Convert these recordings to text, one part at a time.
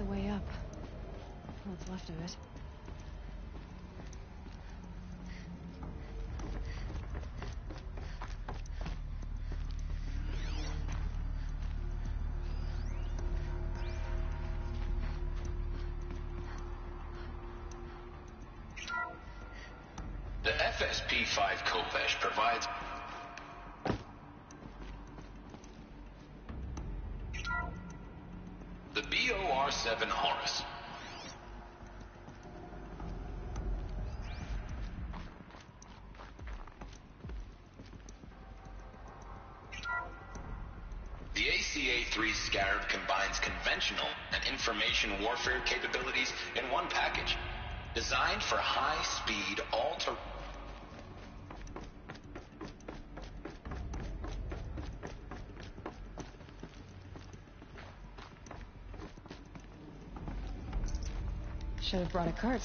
the way up. What's left of it. The FSP-5 Khopesh provides the BOR-7 Horus. The ACA-3 Scarab combines conventional and information warfare capabilities in one package, designed for high-speed, all-terrain. Should have brought a cart.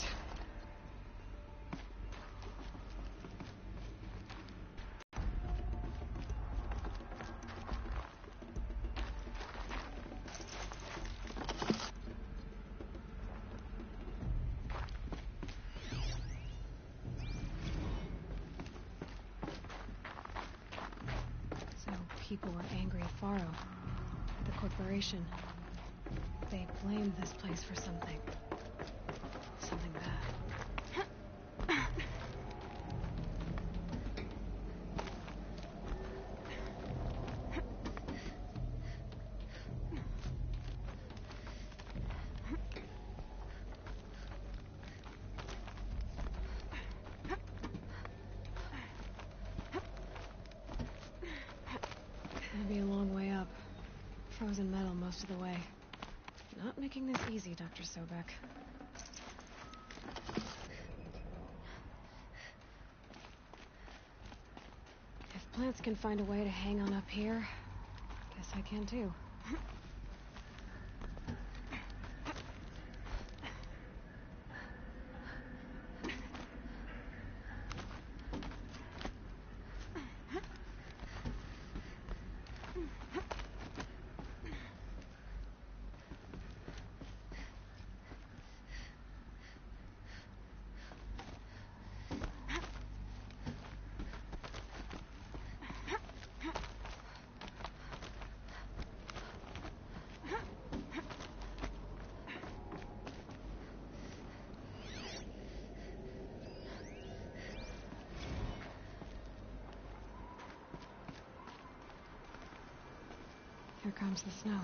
So people were angry at Faro, the corporation. They blamed this place for something. Something bad. Gonna be a long way up. Frozen metal most of the way. Not making this easy, Dr. Sobek. If plants can find a way to hang on up here, guess I can too. Here comes the snow.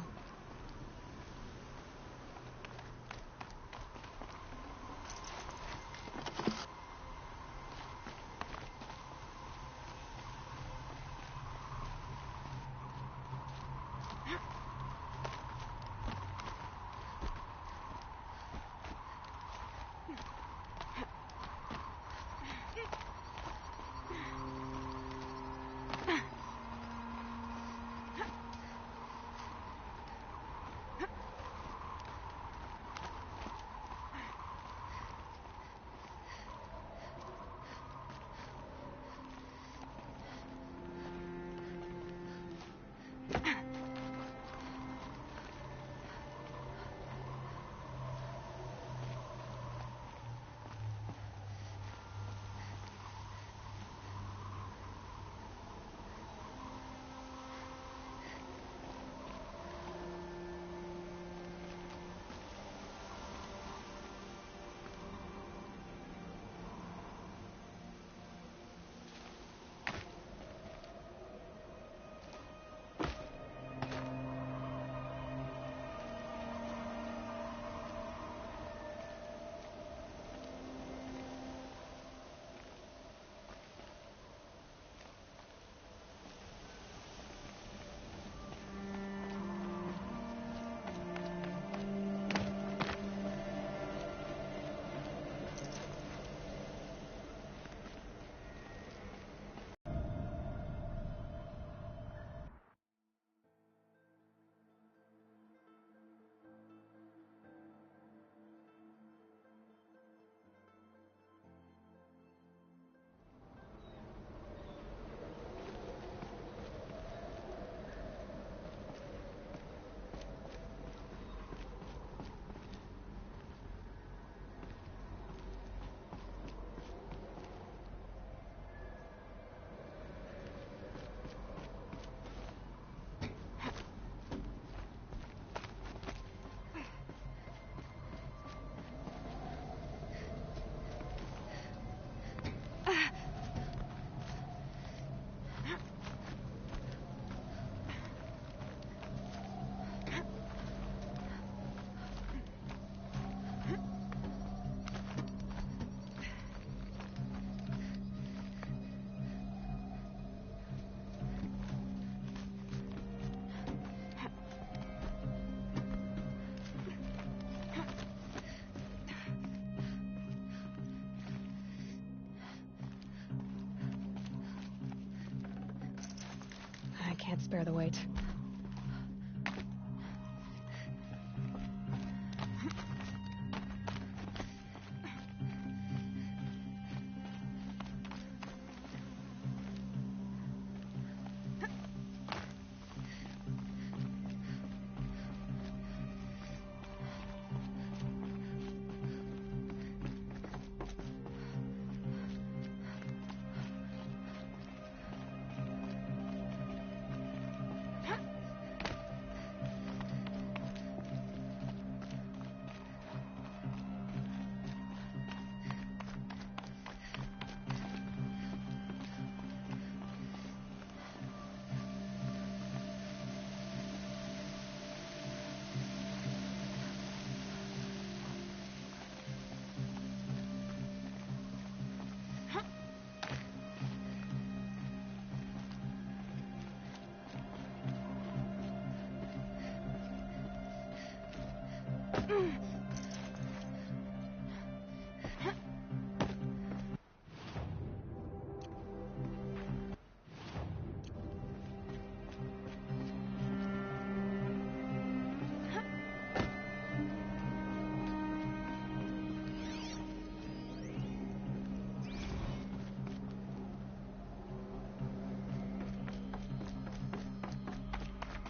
bear the weight.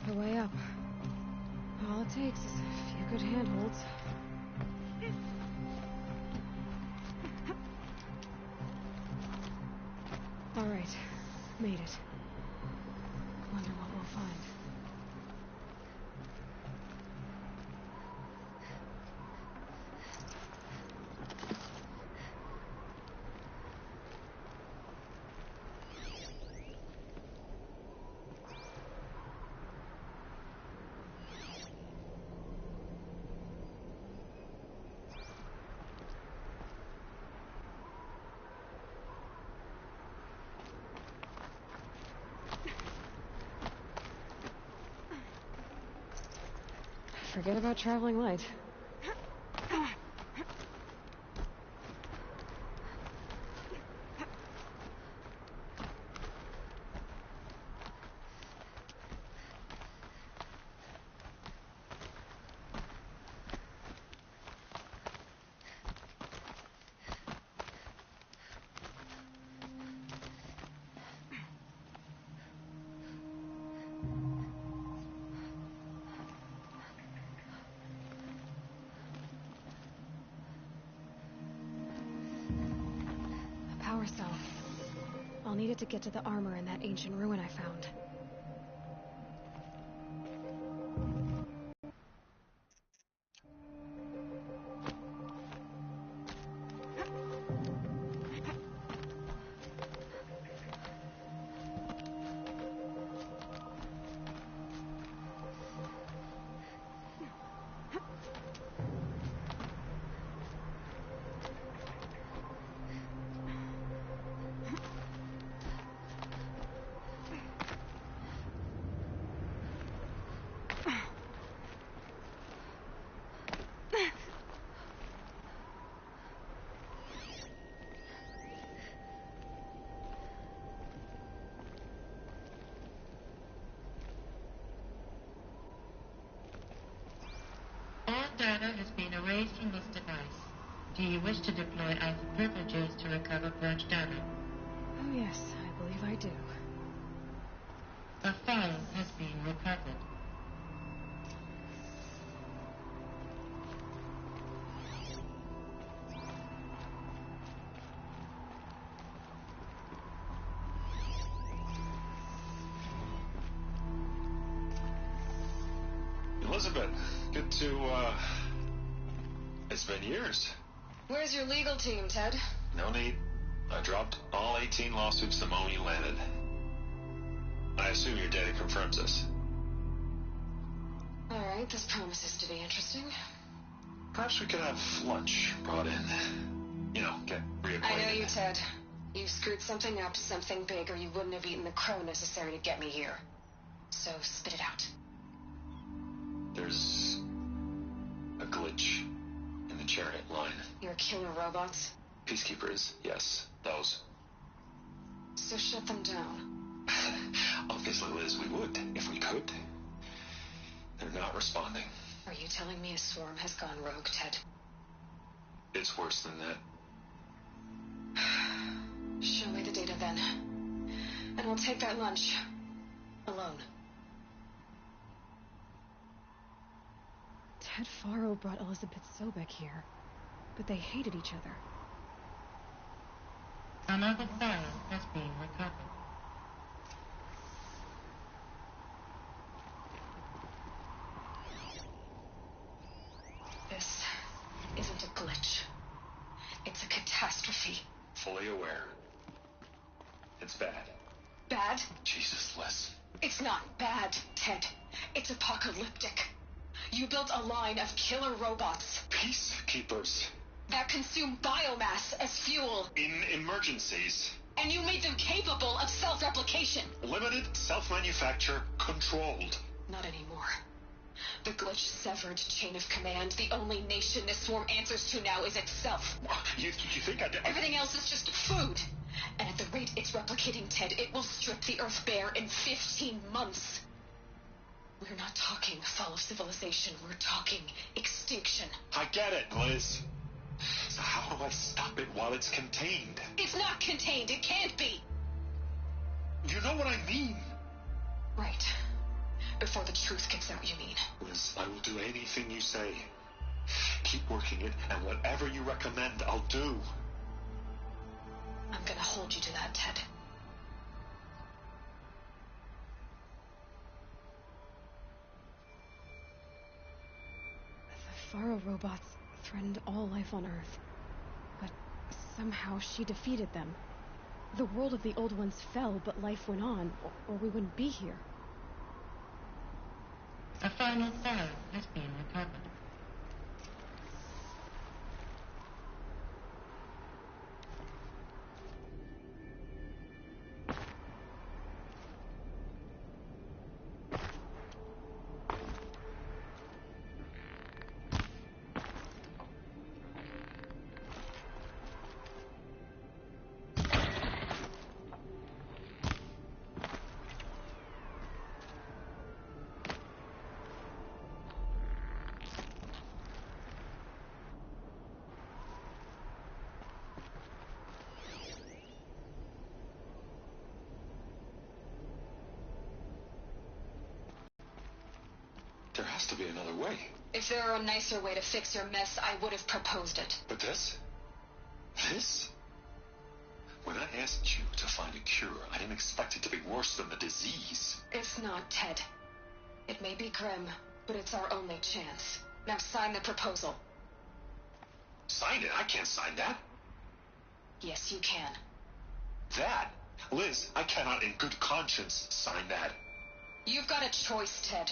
The way up. All it takes is a few good handholds. All right, made it. Wonder what we'll find. Forget about traveling light. Power cell. I'll need it to get to the armor in that ancient ruin I found. All data has been erased from this device. Do you wish to deploy Alpha privileges to recover purged data? Oh yes, I believe I do. A file has been recovered. Elizabeth, good to, it's been years. Where's your legal team, Ted? No need. I dropped all 18 lawsuits the moment you landed. I assume your data confirms this. All right, this promises to be interesting. Perhaps we could have lunch brought in. You know, get reacquainted. I know you, Ted. You've screwed something up, something big, or you wouldn't have eaten the crow necessary to get me here. So spit it out. There's a glitch in the chariot line. You're killing robots? Peacekeepers, yes, those. So shut them down. I'll get Obviously, Liz, we would, if we could. They're not responding. Are you telling me a swarm has gone rogue, Ted? It's worse than that. Show me the data then. And we'll take that lunch. Alone. Ted Faro brought Elizabeth Sobek here, but they hated each other. Another file has been recovered. This isn't a glitch. It's a catastrophe. Fully aware. It's bad. Bad? Jesus, Liz. It's not bad, Ted. It's apocalyptic. You built a line of killer robots Peacekeepers. that consume biomass as fuel, In emergencies. and you made them capable of self-replication. Limited, self-manufacture, controlled. Not anymore. The glitch severed chain of command. The only nation this swarm answers to now is itself. You think Everything else is just food. And at the rate it's replicating, Ted, it will strip the Earth bare in 15 months. We're not talking fall of civilization. We're talking extinction. I get it, Liz. So how do I stop it while it's contained? It's not contained. It can't be. You know what I mean. Right. Before the truth gets out, you mean? Liz, I will do anything you say. Keep working it, and whatever you recommend, I'll do. I'm gonna hold you to that, Ted. The Faro robots threatened all life on Earth, but somehow she defeated them. The world of the old ones fell, but life went on, or we wouldn't be here. A final file has been recovered. There has to be another way. If there were a nicer way to fix your mess, I would have proposed it. But this? This? When I asked you to find a cure, I didn't expect it to be worse than the disease. It's not, Ted. It may be grim, but it's our only chance. Now sign the proposal. Sign it? I can't sign that. Yes, you can. That? Liz, I cannot in good conscience sign that. You've got a choice, Ted.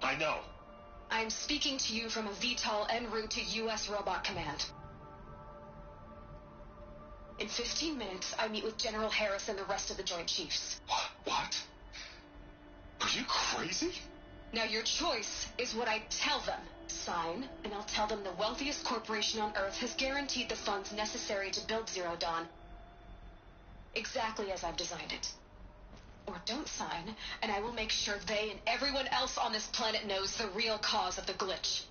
I know. I'm speaking to you from a VTOL en route to U.S. Robot Command. In 15 minutes, I meet with General Harris and the rest of the Joint Chiefs. What? Are you crazy? Now your choice is what I tell them. Sign, and I'll tell them the wealthiest corporation on Earth has guaranteed the funds necessary to build Zero Dawn. Exactly as I've designed it. Or don't sign, and I will make sure they and everyone else on this planet knows the real cause of the glitch.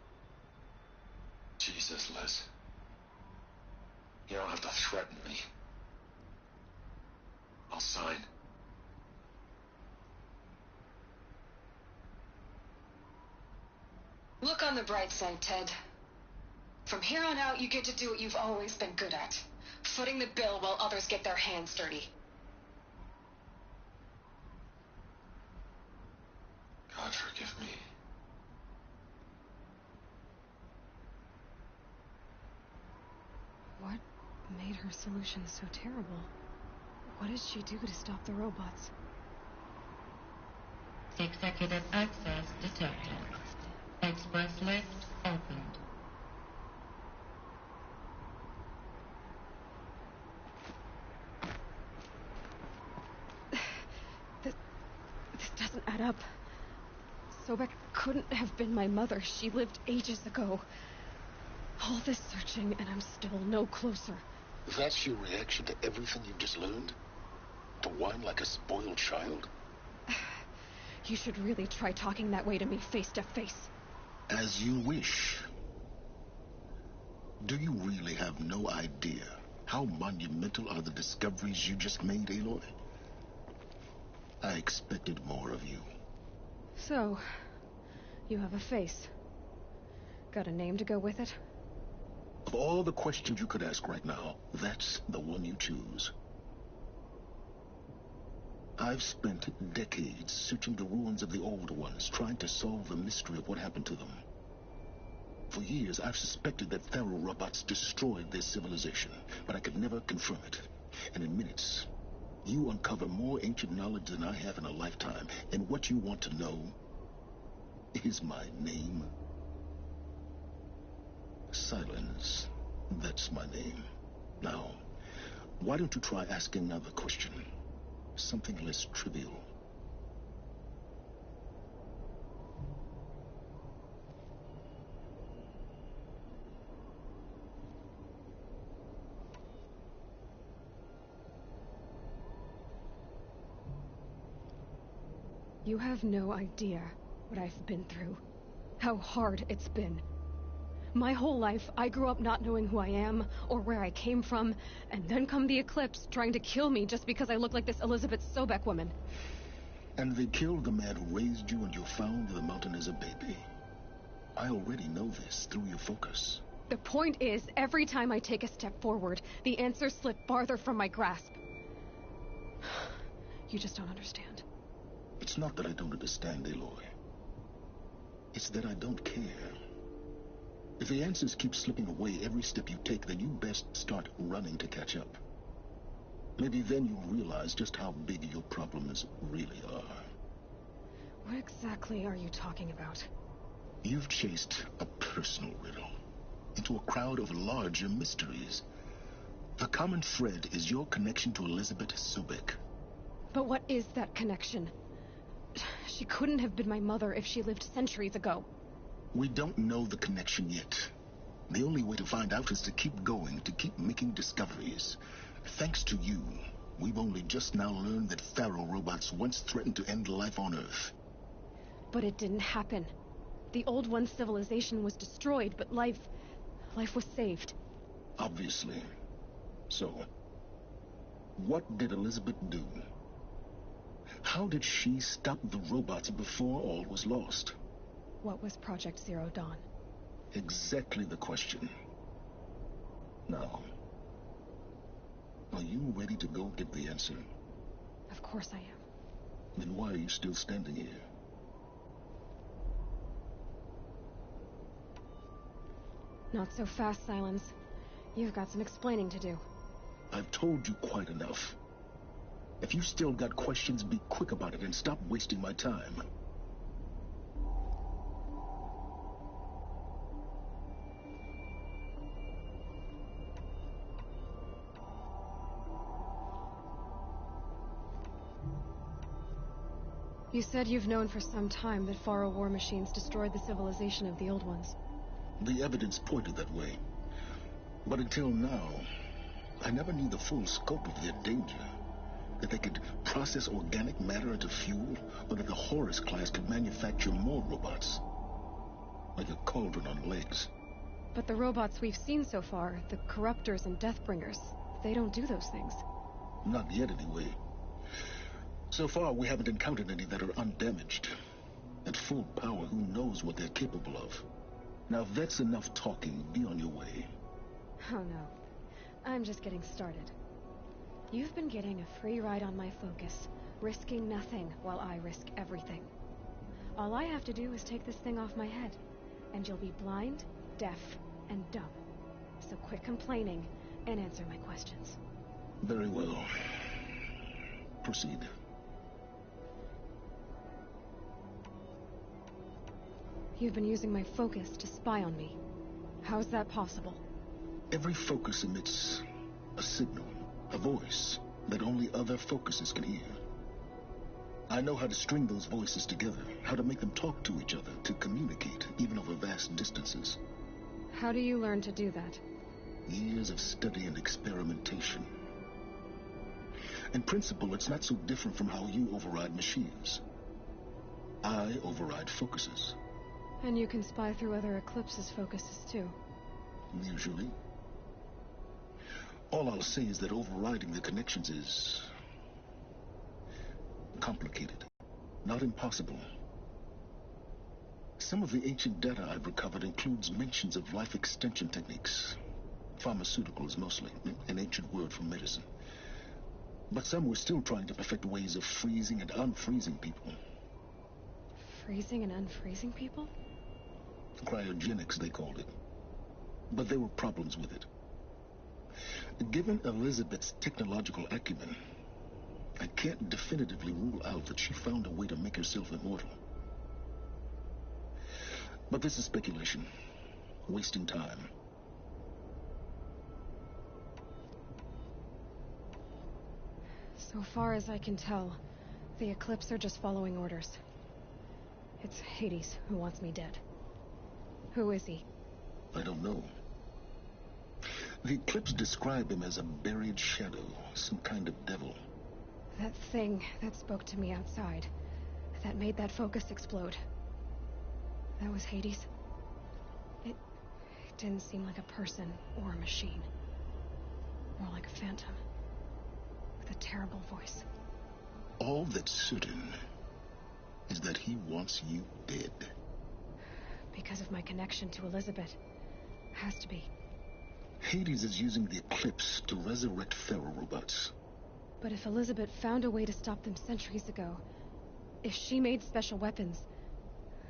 Jesus, Liz. You don't have to threaten me. I'll sign. Look on the bright side, Ted. From here on out, you get to do what you've always been good at. Footing the bill while others get their hands dirty. God forgive me. What made her solution so terrible? What did she do to stop the robots? Executive access detected. Express lift opened. This doesn't add up. Sobek couldn't have been my mother. She lived ages ago. All this searching, and I'm still no closer. That's your reaction to everything you've just learned? To whine like a spoiled child? You should really try talking that way to me face to face. As you wish. Do you really have no idea how monumental are the discoveries you just made, Aloy? I expected more of you. So, you have a face. Got a name to go with it? Of all the questions you could ask right now, that's the one you choose. I've spent decades searching the ruins of the old ones, trying to solve the mystery of what happened to them. For years, I've suspected that Faro robots destroyed their civilization, but I could never confirm it. And in minutes, you uncover more ancient knowledge than I have in a lifetime. And what you want to know is my name. Silence. That's my name. Now, why don't you try asking another question? Something less trivial. You have no idea what I've been through. How hard it's been. My whole life, I grew up not knowing who I am, or where I came from, and then come the Eclipse trying to kill me just because I look like this Elizabeth Sobek woman. And they killed the man who raised you and you found the mountain as a baby. I already know this through your focus. The point is, every time I take a step forward, the answers slip farther from my grasp. You just don't understand. It's not that I don't understand, Aloy. It's that I don't care. If the answers keep slipping away every step you take, then you best start running to catch up. Maybe then you'll realize just how big your problems really are. What exactly are you talking about? You've chased a personal riddle into a crowd of larger mysteries. The common thread is your connection to Elizabeth Sobek. But what is that connection? She couldn't have been my mother if she lived centuries ago. We don't know the connection yet. The only way to find out is to keep going, to keep making discoveries. Thanks to you, we've only just now learned that Faro robots once threatened to end life on Earth. But it didn't happen. The Old One's civilization was destroyed, but life was saved. Obviously. So, what did Elizabeth do? How did she stop the robots before all was lost? What was Project Zero Dawn? Exactly the question. Now, are you ready to go get the answer? Of course I am. Then why are you still standing here? Not so fast, Silence. You've got some explaining to do. I've told you quite enough. If you still got questions, be quick about it and stop wasting my time. You said you've known for some time that Faro war machines destroyed the civilization of the Old Ones. The evidence pointed that way. But until now, I never knew the full scope of their danger. That they could process organic matter into fuel, or that the Horus class could manufacture more robots. Like a cauldron on legs. But the robots we've seen so far, the Corruptors and Deathbringers, they don't do those things. Not yet, anyway. So far, we haven't encountered any that are undamaged. At full power, who knows what they're capable of? Now, if that's enough talking, be on your way. Oh no. I'm just getting started. You've been getting a free ride on my focus, risking nothing while I risk everything. All I have to do is take this thing off my head, and you'll be blind, deaf, and dumb. So quit complaining and answer my questions. Very well. Proceed. You've been using my focus to spy on me. How's that possible? Every focus emits a signal, a voice, that only other focuses can hear. I know how to string those voices together, how to make them talk to each other, to communicate, even over vast distances. How do you learn to do that? Years of study and experimentation. In principle, it's not so different from how you override machines. I override focuses. And you can spy through other Eclipse's focuses, too. Usually. All I'll say is that overriding the connections is complicated. Not impossible. Some of the ancient data I've recovered includes mentions of life extension techniques. Pharmaceuticals, mostly. An ancient word for medicine. But some were still trying to perfect ways of freezing and unfreezing people. Freezing and unfreezing people? Cryogenics, they called it. But there were problems with it. Given Elizabeth's technological acumen, I can't definitively rule out that she found a way to make herself immortal. But this is speculation. Wasting time. So far as I can tell, the Eclipse are just following orders. It's Hades who wants me dead. Who is he? I don't know. The Eclipse describe him as a buried shadow, some kind of devil. That thing that spoke to me outside, that made that focus explode. That was Hades. It didn't seem like a person or a machine. More like a phantom. With a terrible voice. All that's certain is that he wants you dead. Because of my connection to Elizabeth. Has to be. Hades is using the Eclipse to resurrect feral robots. But if Elizabeth found a way to stop them centuries ago, if she made special weapons,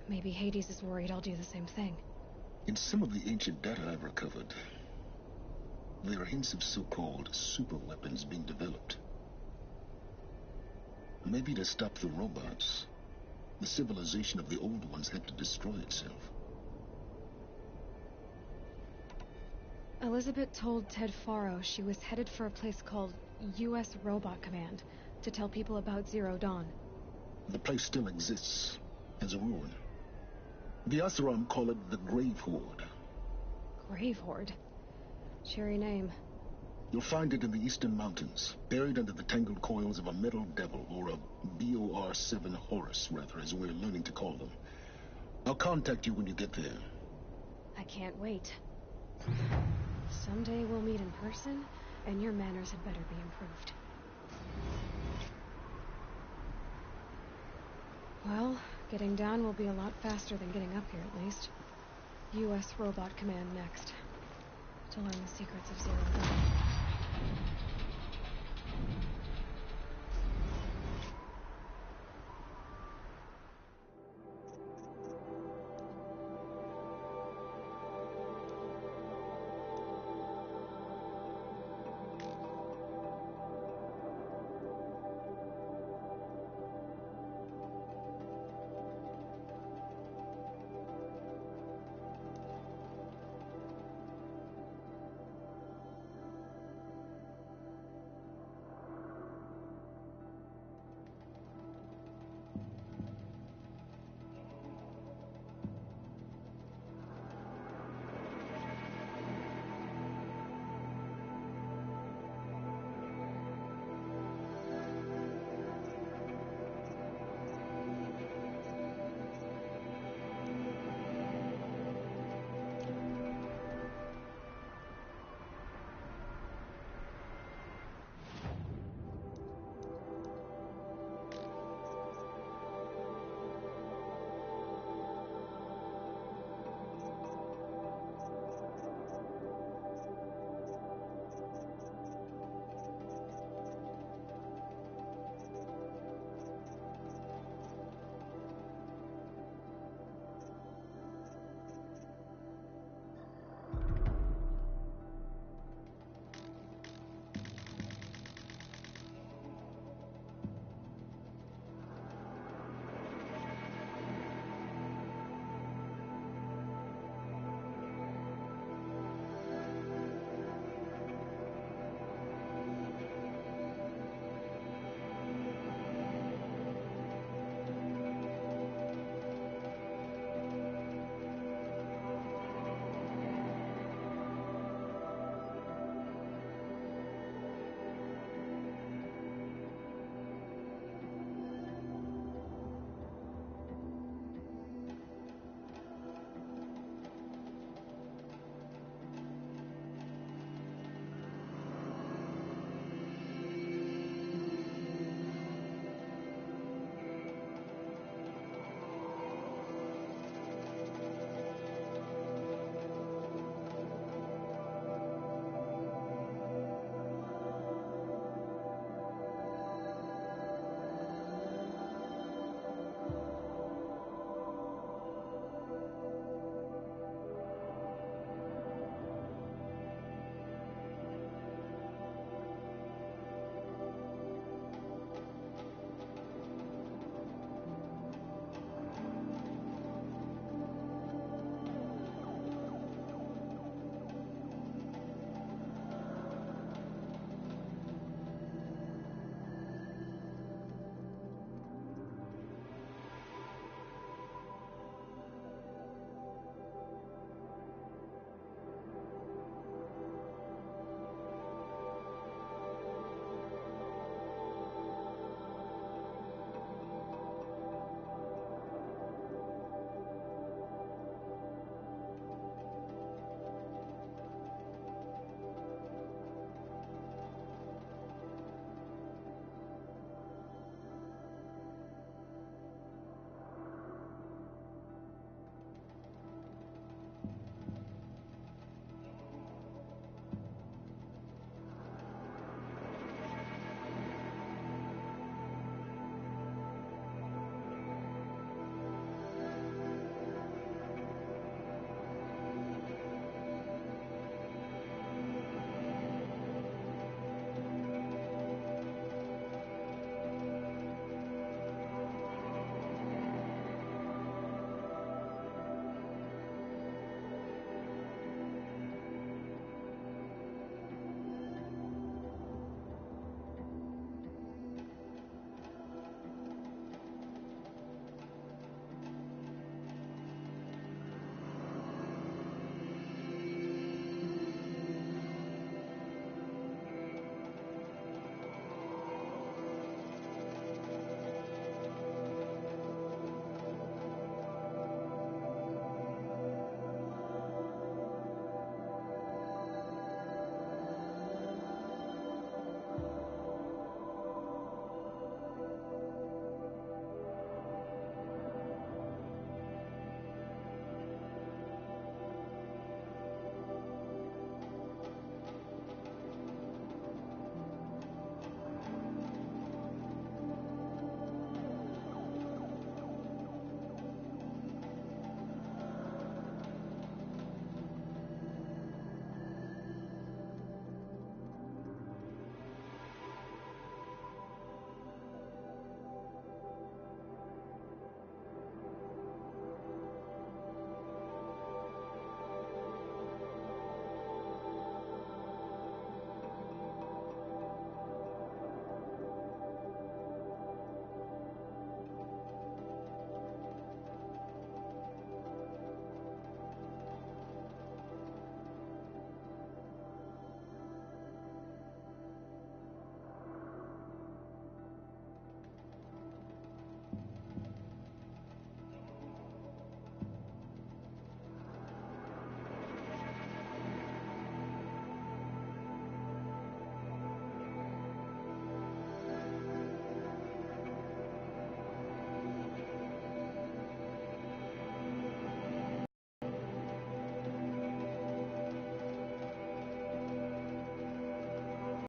maybe Hades is worried I'll do the same thing. In some of the ancient data I've recovered, there are hints of so-called super weapons being developed. Maybe to stop the robots, the civilization of the old ones had to destroy itself. Elizabeth told Ted Faro she was headed for a place called U.S. Robot Command to tell people about Zero Dawn. The place still exists, as a ruin. The Oseram call it the Grave Horde. Grave Horde? Cheery name. You'll find it in the Eastern Mountains, buried under the tangled coils of a metal devil, or a BOR-7 Horus, rather, as we're learning to call them. I'll contact you when you get there. I can't wait. Someday we'll meet in person, and your manners had better be improved. Well, getting down will be a lot faster than getting up here, at least. U.S. Robot Command next. To learn the secrets of Zero Dawn.